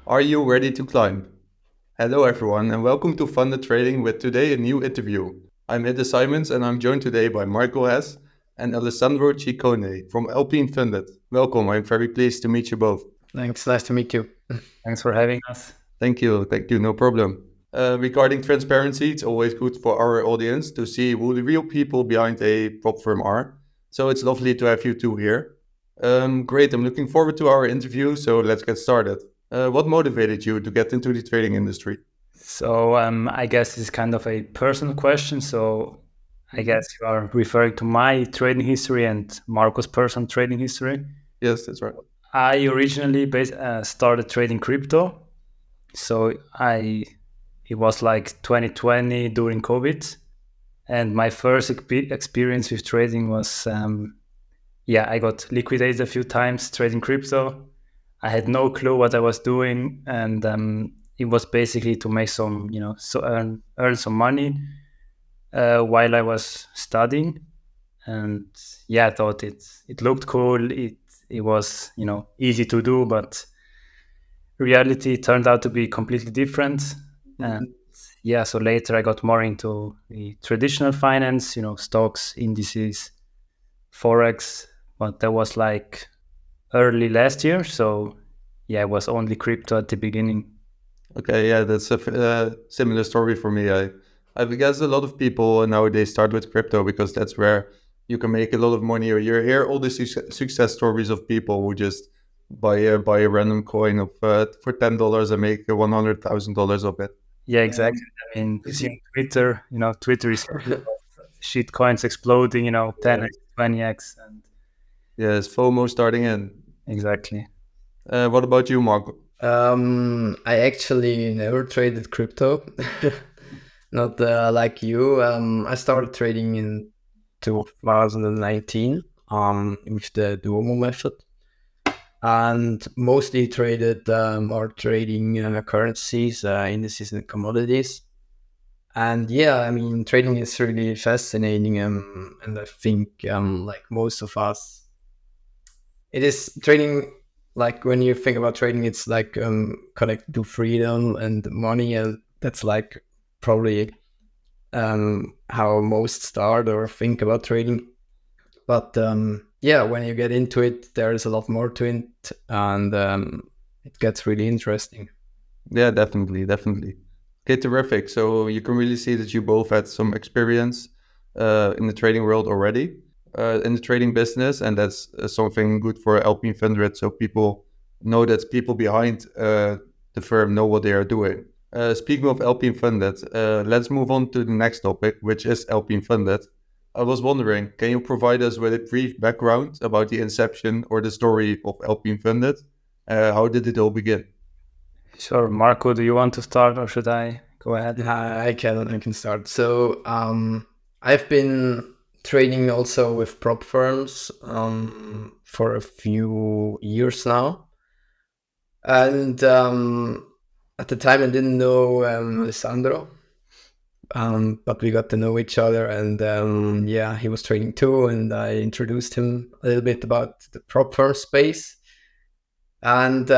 Are you ready to climb? Hello, everyone, and welcome to Funded Trading with today a new interview. I'm Ede Simons, and I'm joined today by Marco Hess and Alessandro Ciccone from Alpine Funded. Welcome, I'm very pleased to meet you both. Thanks. Nice to meet you. Thanks for having us. Thank you, no problem. Regarding transparency, it's always good for our audience to see who the real people behind a prop firm are. So it's lovely to have you two here. Great, I'm looking forward to our interview, so let's get started. What motivated you to get into the trading industry? So I guess it's kind of a personal question. So I guess you are referring to my trading history and Marco's personal trading history. Yes, that's right. I originally started trading crypto. So it was like 2020 during COVID. And my first experience with trading was, I got liquidated a few times trading crypto. I had no clue what I was doing, and it was basically to make some, earn some money while I was studying. And I thought it looked cool. It was easy to do, but reality turned out to be completely different. And so later I got more into the traditional finance, stocks, indices, forex, but that was like early last year. So it was only crypto at the beginning. Okay, yeah, that's a similar story for me. I guess a lot of people nowadays start with crypto because that's where you can make a lot of money. Or you hear all the success stories of people who just buy a random coin of for $10 and make $100,000 of it. Yeah, exactly. I mean, you see on Twitter, Twitter is shit coins exploding, 10x, 20x, and yeah, it's FOMO starting in. Exactly. What about you, Marco? I actually never traded crypto. Not like you. I started trading in 2019 with the Duomo method, and mostly traded or trading currencies, indices, and commodities. And I mean, trading is really fascinating, and I think like most of us, it is trading. Like when you think about trading, it's like connected to freedom and money, and that's like probably how most start or think about trading. But when you get into it, there is a lot more to it, and it gets really interesting. Yeah, definitely. Okay, terrific. So you can really see that you both had some experience in the trading world already, in the trading business, and that's something good for Alpine Funded. So people know that people behind the firm know what they are doing. Speaking of Alpine Funded, let's move on to the next topic, which is Alpine Funded. I was wondering, can you provide us with a brief background about the inception or the story of Alpine Funded? How did it all begin? Sure. Marco, do you want to start or should I go ahead? I can start. So I've been trading also with prop firms for a few years now. And at the time I didn't know Alessandro, but we got to know each other, and he was trading too, and I introduced him a little bit about the prop firm space. And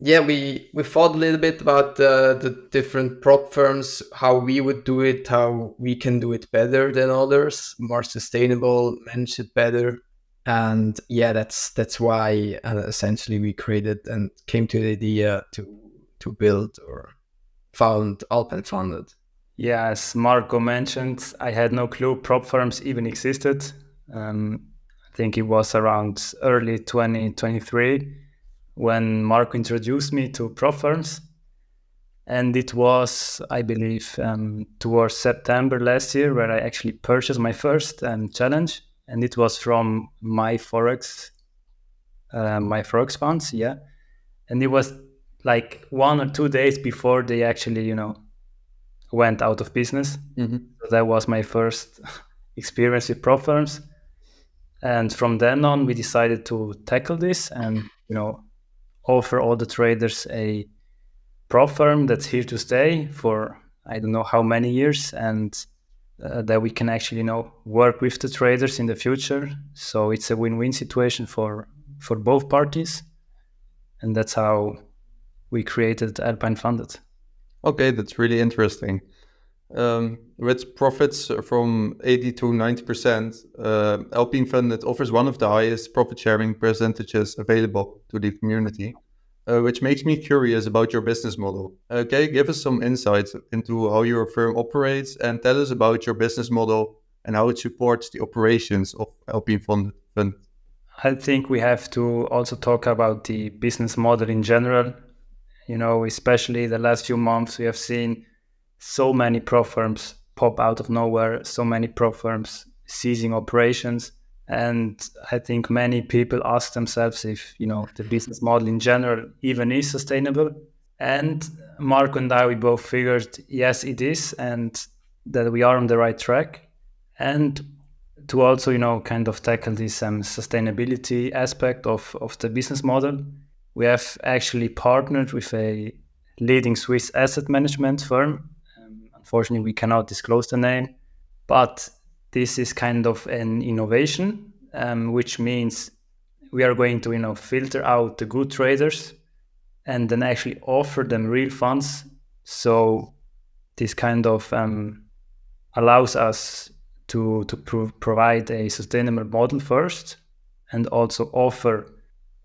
we thought a little bit about the different prop firms, how we would do it, how we can do it better than others, more sustainable, manage it better. And that's why essentially we created and came to the idea to build or found Alpine Funded. Yeah, as Marco mentioned, I had no clue prop firms even existed. I think it was around early 2023 when Marco introduced me to prop firms. And it was, I believe, towards September last year where I actually purchased my first challenge. And it was from my Forex funds, yeah. And it was like 1 or 2 days before they actually, went out of business. Mm-hmm. So that was my first experience with prop firms. And from then on, we decided to tackle this and, offer all the traders a prop firm that's here to stay for I don't know how many years, and that we can actually work with the traders in the future. So it's a win-win situation for both parties, and that's how we created Alpine Funded. Okay, that's really interesting. With profits from 80 to 90%, Alpine Funded offers one of the highest profit sharing percentages available to the community, which makes me curious about your business model. Can you give us some insights into how your firm operates and tell us about your business model and how it supports the operations of Alpine Funded? I think we have to also talk about the business model in general. Especially the last few months, we have seen so many prop firms pop out of nowhere, so many prop firms ceasing operations. And I think many people ask themselves if, the business model in general even is sustainable. And Marco and I, we both figured, yes, it is, and that we are on the right track. And to also, kind of tackle this sustainability aspect of the business model, we have actually partnered with a leading Swiss asset management firm. Unfortunately, we cannot disclose the name, but this is kind of an innovation, which means we are going to, filter out the good traders and then actually offer them real funds. So this kind of allows us to provide a sustainable model first, and also offer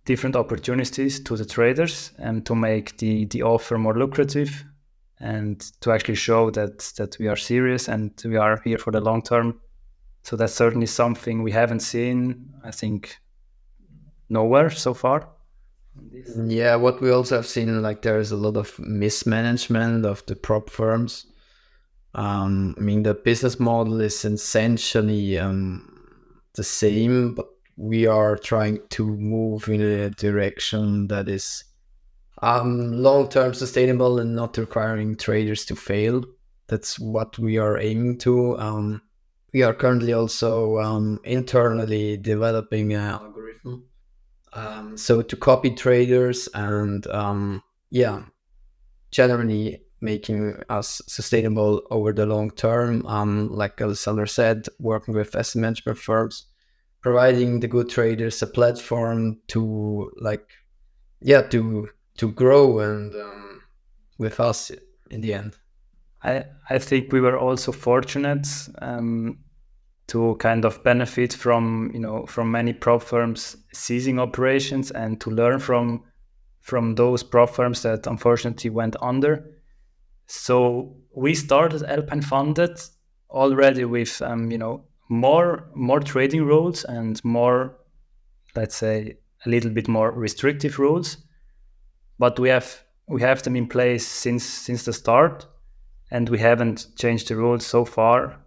different opportunities to the traders and to make the offer more lucrative, and to actually show that we are serious and we are here for the long term. So that's certainly something we haven't seen, I think, nowhere so far. Yeah, what we also have seen, like there's a lot of mismanagement of the prop firms. The business model is essentially the same, but we are trying to move in a direction that is long-term sustainable and not requiring traders to fail. That's what we are aiming to. We are currently also internally developing an algorithm. So to copy traders and generally making us sustainable over the long term. Like Alessandro said, working with asset management firms, providing the good traders a platform to grow and with us in the end. I think we were also fortunate to kind of benefit from many prop firms ceasing operations, and to learn from those prop firms that unfortunately went under. So we started Alpine Funded already with more trading rules and more, let's say, a little bit more restrictive rules, but we have them in place since the start, and we haven't changed the rules so far.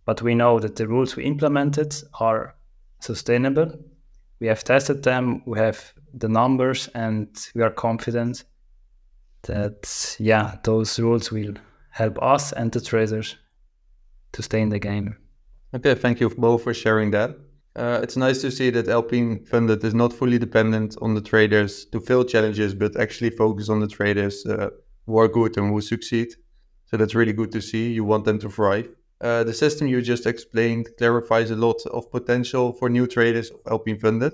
But we know that the rules we implemented are sustainable. We have tested them, we have the numbers, and we are confident that those rules will help us and the traders to stay in the game. Okay, thank you both for sharing that. It's nice to see that Alpine Funded is not fully dependent on the traders to fill challenges, but actually focus on the traders who are good and who succeed. So that's really good to see. You want them to thrive. The system you just explained clarifies a lot of potential for new traders of Alpine Funded.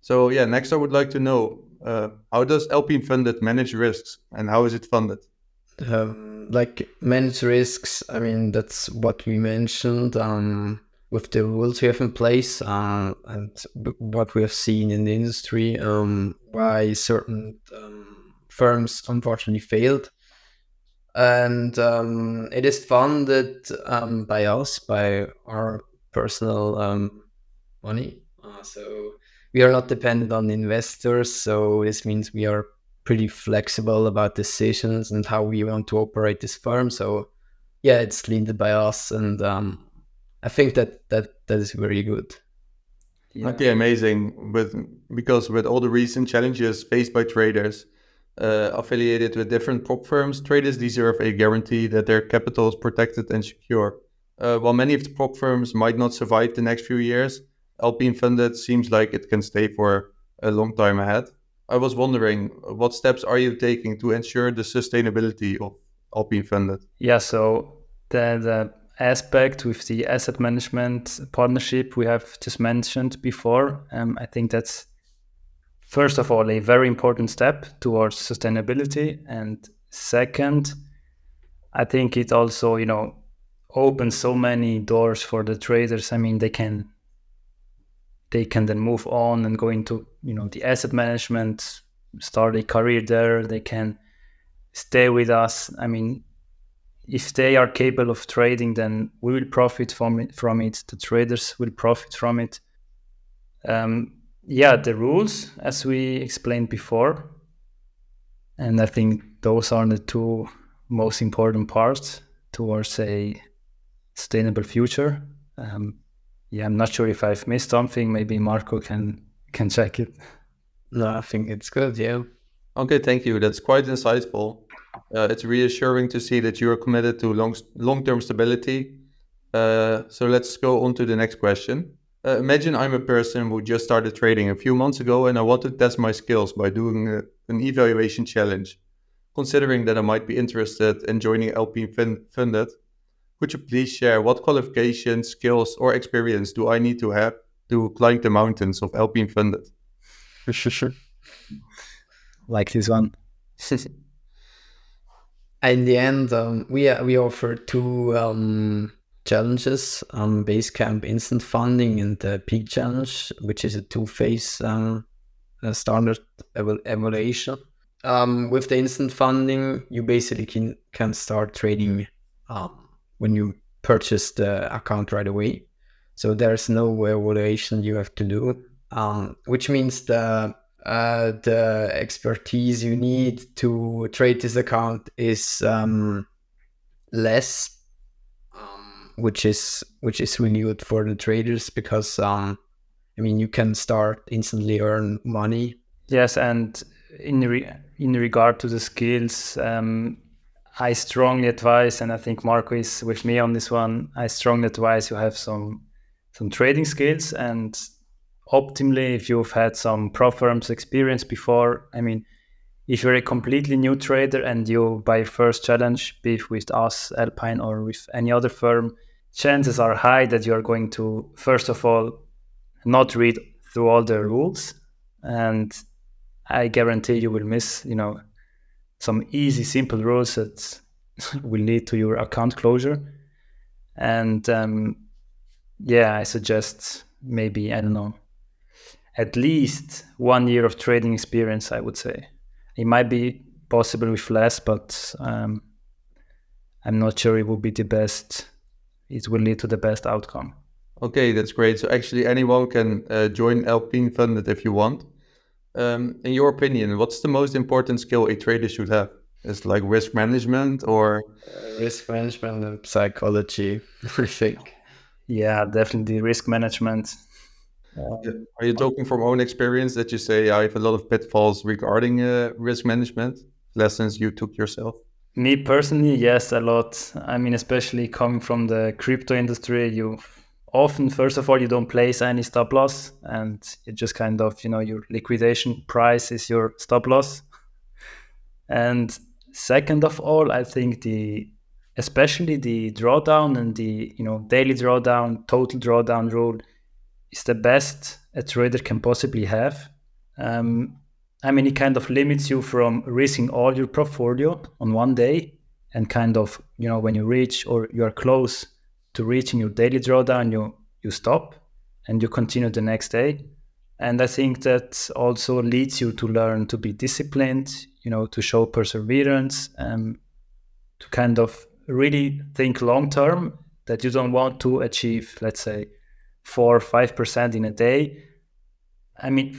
So next I would like to know, how does Alpine Funded manage risks and how is it funded? Like manage risks, that's what we mentioned with the rules we have in place and what we have seen in the industry, why certain firms unfortunately failed. And it is funded by us, by our personal money. So we are not dependent on investors. So this means we are pretty flexible about decisions and how we want to operate this firm. So it's led by us, and I think that is very good. Okay, amazing. Because with all the recent challenges faced by traders affiliated with different prop firms, traders deserve a guarantee that their capital is protected and secure. While many of the prop firms might not survive the next few years, Alpine Funded seems like it can stay for a long time ahead. I was wondering, what steps are you taking to ensure the sustainability of Alpine Funded? So the aspect with the asset management partnership we have just mentioned before, I think that's first of all, a very important step towards sustainability. And second, I think it also, opens so many doors for the traders. I mean, they can then move on and go into, the asset management, start a career there. They can stay with us. I mean, if they are capable of trading, then we will profit from it. The traders will profit from it. The rules, as we explained before, and I think those are the two most important parts towards a sustainable future. I'm not sure if I've missed something. Maybe Marco can check it. No, I think it's good. Yeah. Okay, thank you. That's quite insightful. It's reassuring to see that you are committed to long-term stability. So let's go on to the next question. Imagine I'm a person who just started trading a few months ago and I want to test my skills by doing an evaluation challenge. Considering that I might be interested in joining Alpine Funded, could you please share what qualifications, skills, or experience do I need to have to climb the mountains of Alpine Funded? Sure. Like this one. In the end, we offer two challenges: Basecamp Instant Funding and the Peak Challenge, which is a two-phase standard evaluation. With the instant funding, you basically can start trading when you purchase the account right away. So there's no evaluation you have to do, which means the expertise you need to trade this account is less, which is really good for the traders because you can start instantly earn money. Yes, and in regard to the skills, I strongly advise, and I think Marco is with me on this one, I strongly advise you have some trading skills, and optimally if you've had some prop firms experience before. I mean, if you're a completely new trader and you buy your first challenge, be it with us, Alpine, or with any other firm, chances are high that you're going to, first of all, not read through all the rules, and I guarantee you will miss, some easy, simple rules that will lead to your account closure. And I suggest maybe, I don't know, at least 1 year of trading experience, I would say. It might be possible with less, but I'm not sure it will be the best. It will lead to the best outcome. Okay, that's great. So actually anyone can join Alpine Funded if you want. In your opinion, what's the most important skill a trader should have? Is it like risk management or? Risk management and psychology, I think. Yeah, definitely risk management. Are you talking from own experience that you say I have a lot of pitfalls regarding risk management, lessons you took yourself? Me personally, yes, a lot. I mean, especially coming from the crypto industry, you often, first of all, you don't place any stop loss, and it just kind of, your liquidation price is your stop loss. And second of all, I think especially the drawdown and the, daily drawdown, total drawdown rule is the best a trader can possibly have. It kind of limits you from risking all your portfolio on one day, and kind of, when you reach or you are close to reaching your daily drawdown, you stop and you continue the next day. And I think that also leads you to learn to be disciplined, to show perseverance, to kind of really think long term, that you don't want to achieve, let's say, 4 or 5% in a day. I mean,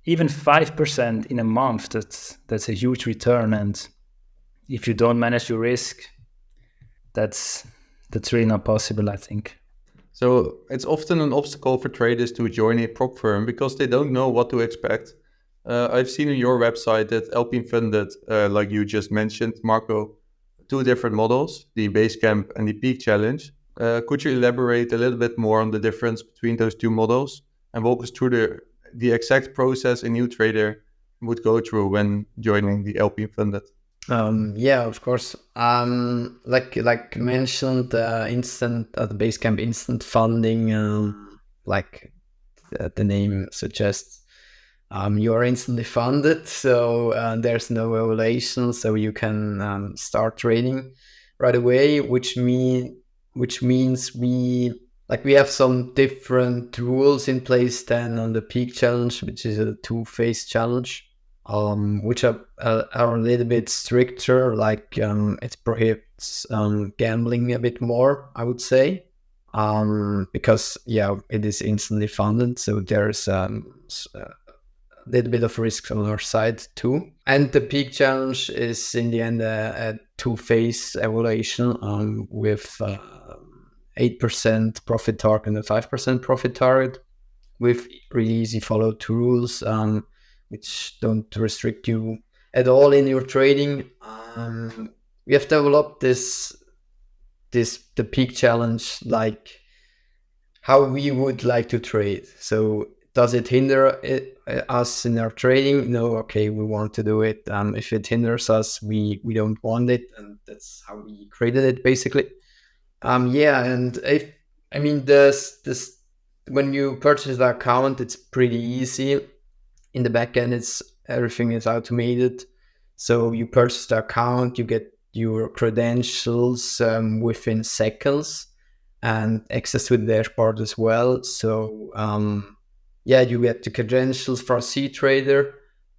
even 5% in a month, that's a huge return. And if you don't manage your risk, that's really not possible, I think. So it's often an obstacle for traders to join a prop firm because they don't know what to expect. I've seen on your website that Alpine Funded, like you just mentioned, Marco, 2 different models, the Basecamp and the Peak Challenge. Could you elaborate a little bit more on the difference between those 2 models and walk us through the exact process a new trader would go through when joining the Alpine Funded? Yeah, of course. Like mentioned, the Basecamp instant funding, like the name suggests, You are instantly funded, so there's no evaluation, so you can start trading right away, which means we have some different rules in place than on the peak challenge, which is a 2-phase challenge, which are a little bit stricter. Like it prohibits gambling a bit more, I would say, because it is instantly funded, so there's little bit of risk on our side too. And the peak challenge is in the end a 2-phase evaluation with 8% profit target and a 5% profit target, with really easy follow to rules, which don't restrict you at all in your trading. We have developed the peak challenge like how we would like to trade. So does it hinder us in our trading? No, okay, we want to do it. If it hinders us, we don't want it, and that's how we created it basically. And this when you purchase the account, it's pretty easy. In the back end, everything is automated. So you purchase the account, you get your credentials within seconds, and access to the dashboard as well. So you get the credentials for a C-Trader.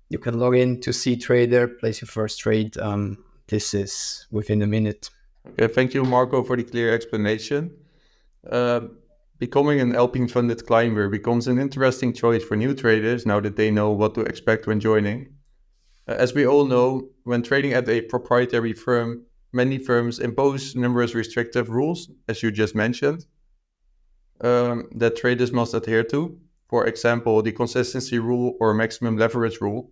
You can log in to C-Trader, place your first trade. This is within a minute. Okay, thank you, Marco, for the clear explanation. Becoming an Alpine Funded climber becomes an interesting choice for new traders now that they know what to expect when joining. As we all know, when trading at a proprietary firm, many firms impose numerous restrictive rules, as you just mentioned, that traders must adhere to. For example, the consistency rule or maximum leverage rule.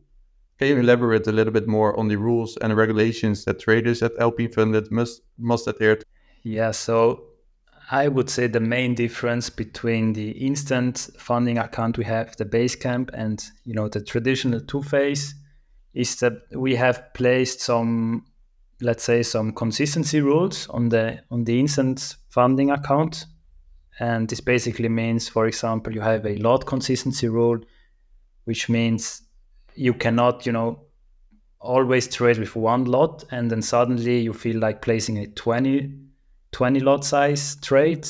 Can you elaborate a little bit more on the rules and regulations that traders at Alpine Funded must adhere to? Yeah, so I would say the main difference between the instant funding account we have, the Basecamp, and the traditional 2-phase is that we have placed some consistency rules on the instant funding account. And this basically means, for example, you have a lot consistency rule, which means you cannot, always trade with one lot and then suddenly you feel like placing a 20 lot size trade.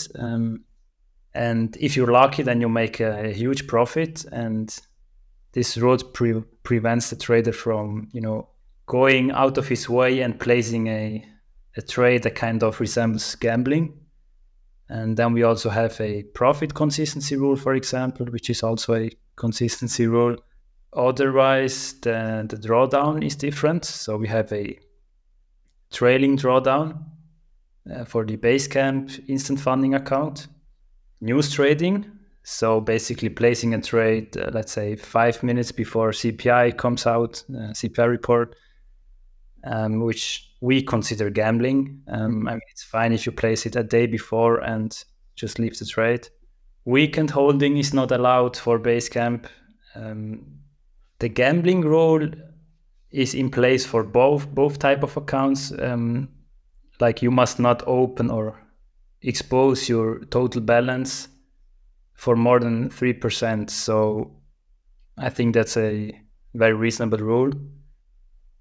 And if you're lucky, then you make a huge profit. And this rule prevents the trader from, going out of his way and placing a trade that kind of resembles gambling. And then we also have a profit consistency rule, for example, which is also a consistency rule. Otherwise, the drawdown is different. So we have a trailing drawdown for the Basecamp instant funding account. News trading, so basically placing a trade, let's say 5 minutes before CPI comes out, CPI report, which we consider gambling. It's fine if you place it a day before and just leave the trade. Weekend holding is not allowed for Basecamp. The gambling rule is in place for both type of accounts. Like you must not open or expose your total balance for more than 3%. So I think that's a very reasonable rule.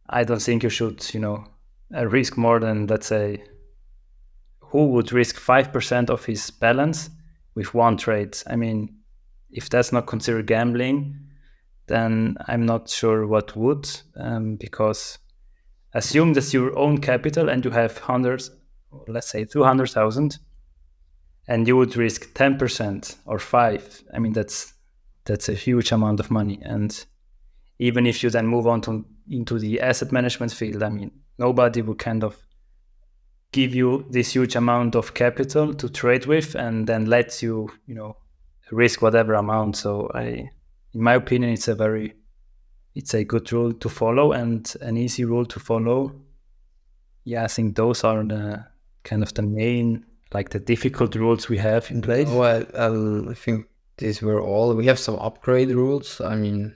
I don't think you should, risk more than, let's say, who would risk 5% of his balance with one trade? I mean, if that's not considered gambling, then I'm not sure what would, because assume that's your own capital and you have hundreds, let's say 200,000, and you would risk 10% or 5%. I mean, that's a huge amount of money. And even if you then move on into the asset management field, I mean, nobody will kind of give you this huge amount of capital to trade with and then lets you, risk whatever amount. So in my opinion, it's a good rule to follow and an easy rule to follow. Yeah, I think those are the kind of the main, like the difficult rules we have in place. Well, I think these were all. We have some upgrade rules. I mean,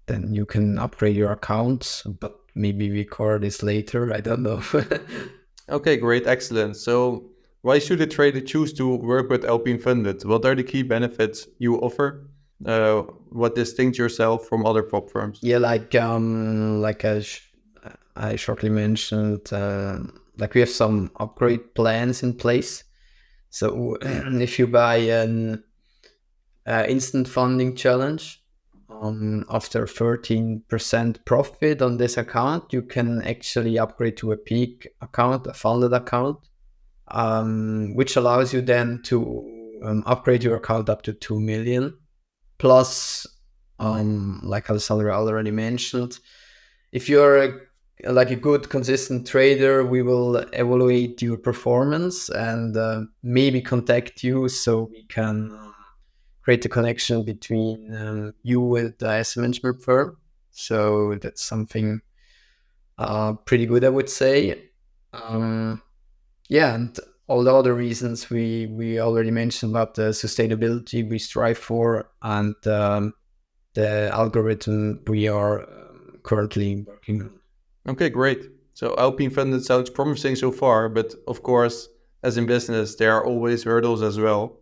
then you can upgrade your accounts, but maybe we cover this later. I don't know. Okay, great, excellent. So why should a trader choose to work with Alpine Funded? What are the key benefits you offer? What distinguishes yourself from other prop firms? Yeah, like I shortly mentioned, like we have some upgrade plans in place. So if you buy an instant funding challenge, after 13% profit on this account, you can actually upgrade to a peak account, a funded account, which allows you then to upgrade your account up to 2 million. Plus, like Alessandro already mentioned, if you're like a good, consistent trader, we will evaluate your performance and maybe contact you so we can create a connection between you and the asset management firm. So that's something pretty good, I would say. Yeah, and all the other reasons we already mentioned about the sustainability we strive for and the algorithm we are currently working on. Okay, great. So Alpine Funded sounds promising so far, but of course, as in business, there are always hurdles as well.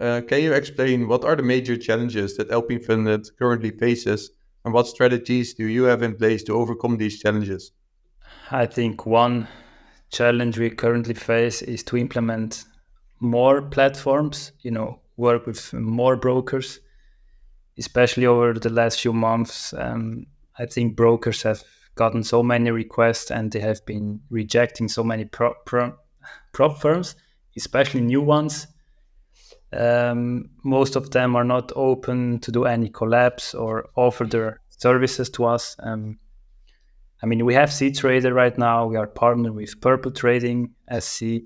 Can you explain what are the major challenges that Alpine Funded currently faces, and what strategies do you have in place to overcome these challenges? I think one challenge we currently face is to implement more platforms, work with more brokers, especially over the last few months. I think brokers have gotten so many requests and they have been rejecting so many prop firms, especially new ones. Most of them are not open to do any collabs or offer their services to us. We have C Trader right now. We are partnered with Purple Trading SC,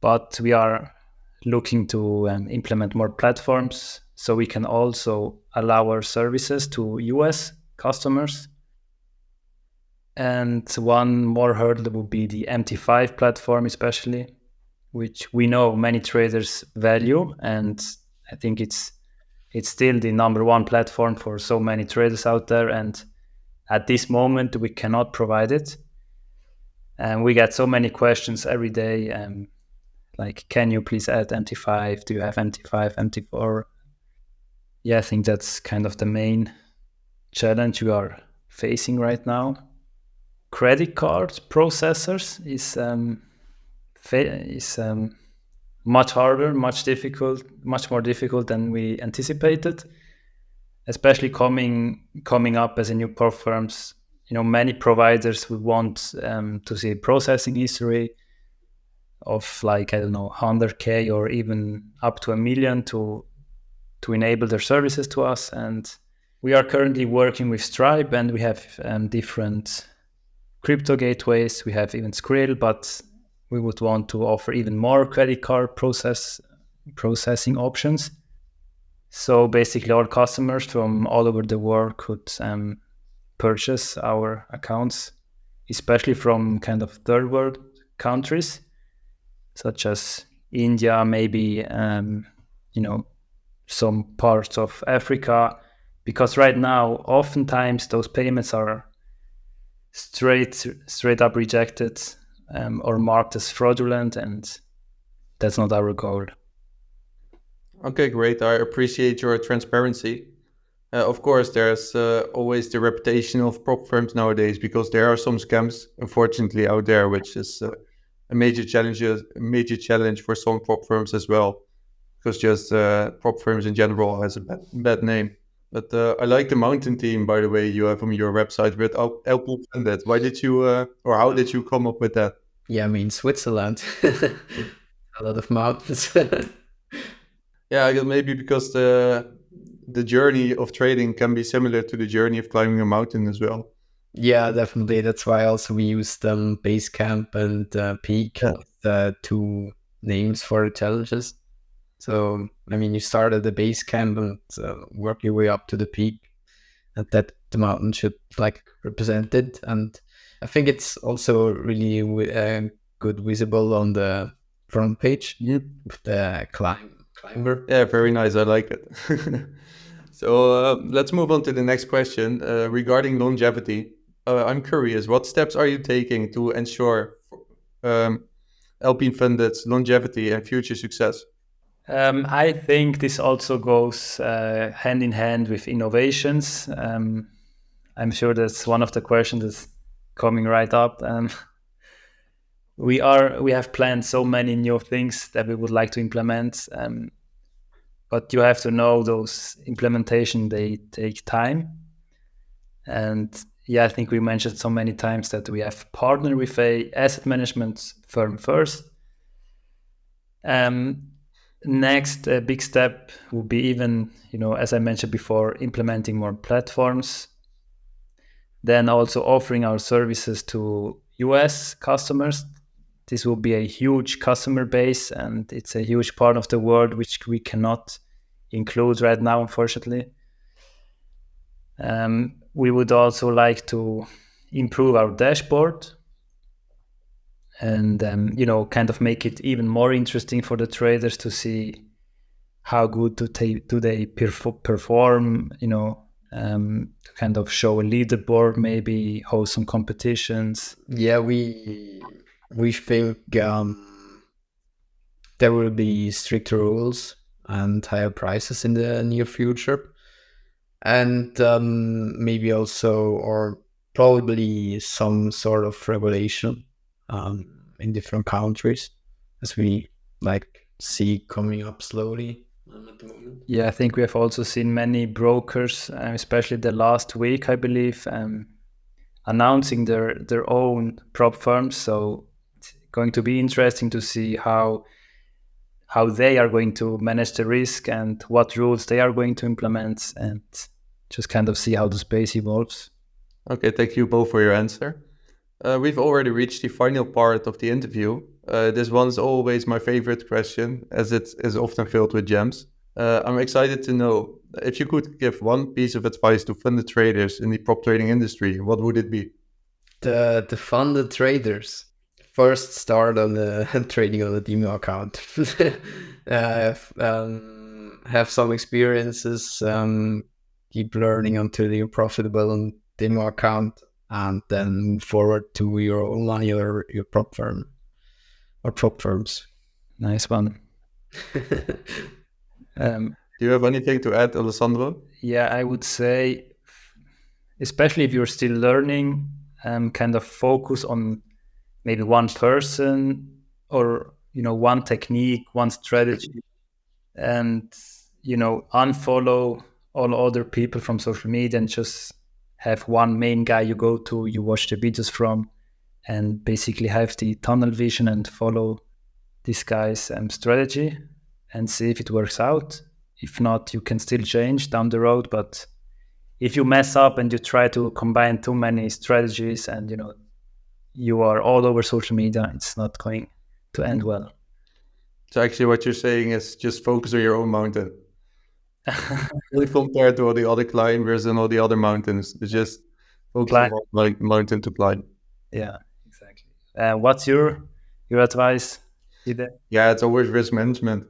but we are looking to implement more platforms so we can also allow our services to US customers. And one more hurdle would be the MT5 platform, especially, which we know many traders value. And I think it's still the number one platform for so many traders out there. And at this moment, we cannot provide it. And we get so many questions every day. Like, can you please add MT5? Do you have MT5, MT4? Yeah, I think that's kind of the main challenge we are facing right now. Credit card processors is much harder, much more difficult than we anticipated. Especially coming up as a new prop firms, many providers would want to see processing history of 100K or even up to 1 million to enable their services to us. And we are currently working with Stripe, and we have different crypto gateways. We have even Skrill, but we would want to offer even more credit card processing options. So basically, all customers from all over the world could purchase our accounts, especially from kind of third world countries, such as India, maybe some parts of Africa, because right now, oftentimes those payments are straight up rejected or marked as fraudulent, and that's not our goal. Okay, great. I appreciate your transparency. Of course, there's always the reputation of prop firms nowadays because there are some scams, unfortunately, out there, which is a major challenge for some prop firms as well. Because just prop firms in general has a bad name. But I like the mountain theme, by the way, you have on your website with Alpine Funded. Why did you, or how did you come up with that? Yeah, Switzerland. A lot of mountains. Yeah, maybe because the journey of trading can be similar to the journey of climbing a mountain as well. Yeah, definitely. That's why also we used Base Camp and Peak, the two names for the challenges. So, you start at the base camp and work your way up to the peak, and that the mountain should represent it. And I think it's also really good visible on the front page with the climber. Yeah, very nice. I like it. So let's move on to the next question regarding longevity. I'm curious, what steps are you taking to ensure Alpine Funded's longevity and future success? I think this also goes hand in hand with innovations. I'm sure that's one of the questions that's coming right up. We have planned so many new things that we would like to implement, but you have to know those implementation, they take time. And yeah, I think we mentioned so many times that we have partnered with a asset management firm first. Next big step will be even, as I mentioned before, implementing more platforms. Then also offering our services to US customers. This will be a huge customer base, and it's a huge part of the world which we cannot include right now, unfortunately. We would also like to improve our dashboard and kind of make it even more interesting for the traders to see how good do they perform, to kind of show a leaderboard, maybe host some competitions. Yeah, we think there will be stricter rules and higher prices in the near future, and maybe also, or probably, some sort of regulation in different countries, as we see coming up slowly at the moment. Yeah, I think we have also seen many brokers, especially the last week, I believe, announcing their own prop firms. So it's going to be interesting to see how they are going to manage the risk and what rules they are going to implement, and just kind of see how the space evolves. Okay, thank you both for your answer. We've already reached the final part of the interview. This one's always my favorite question, as it is often filled with gems. I'm excited to know if you could give one piece of advice to funded traders in the prop trading industry, what would it be? The funded traders first start on the trading on a demo account. Have some experiences, keep learning until you're profitable on demo account, and then move forward to your own money or your prop firm or prop firms. Nice one. Do you have anything to add, Alessandro? Yeah, I would say, especially if you're still learning, kind of focus on maybe one person or one technique, one strategy, and unfollow all other people from social media and just have one main guy you go to, you watch the videos from, and basically have the tunnel vision and follow this guy's strategy and see if it works out. If not, you can still change down the road. But if you mess up and you try to combine too many strategies and you are all over social media, it's not going to end well. So actually what you're saying is just focus on your own mountain. Really compared to all the other climbers and all the other mountains. It's just focus on one mountain to climb. Yeah, exactly. What's your advice? Yeah, it's always risk management.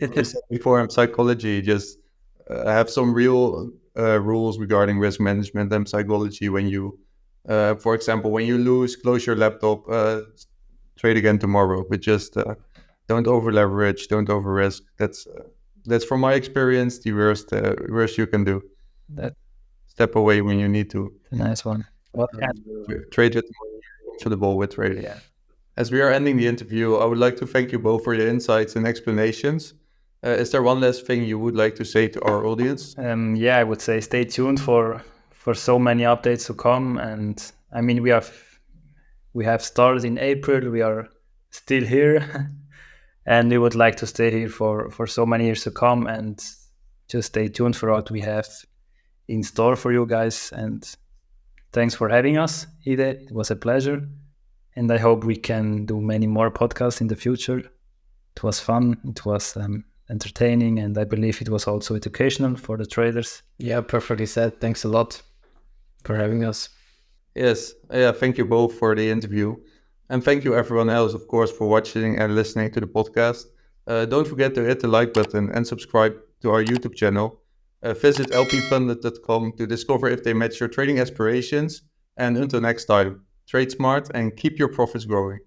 Like I said before, in psychology, just have some real rules regarding risk management and psychology. When you, for example, when you lose, close your laptop, trade again tomorrow. But just don't over leverage, don't over risk. That's from my experience the worst you can do. Step away when you need to. A nice one. What trade with the ball with trading. Yeah. As we are ending the interview, I would like to thank you both for your insights and explanations. Is there one last thing you would like to say to our audience? Yeah, I would say stay tuned for so many updates to come. And I mean, we have started in April. We are still here, and we would like to stay here for so many years to come. And just stay tuned for what we have in store for you guys. And thanks for having us, Ide. It was a pleasure. And I hope we can do many more podcasts in the future. It was fun. It was entertaining. And I believe it was also educational for the traders. Yeah, perfectly said. Thanks a lot for having us. Yes. Yeah, thank you both for the interview. And thank you everyone else, of course, for watching and listening to the podcast. Don't forget to hit the like button and subscribe to our YouTube channel. Visit alpinefunded.com to discover if they match your trading aspirations. And until next time, trade smart and keep your profits growing.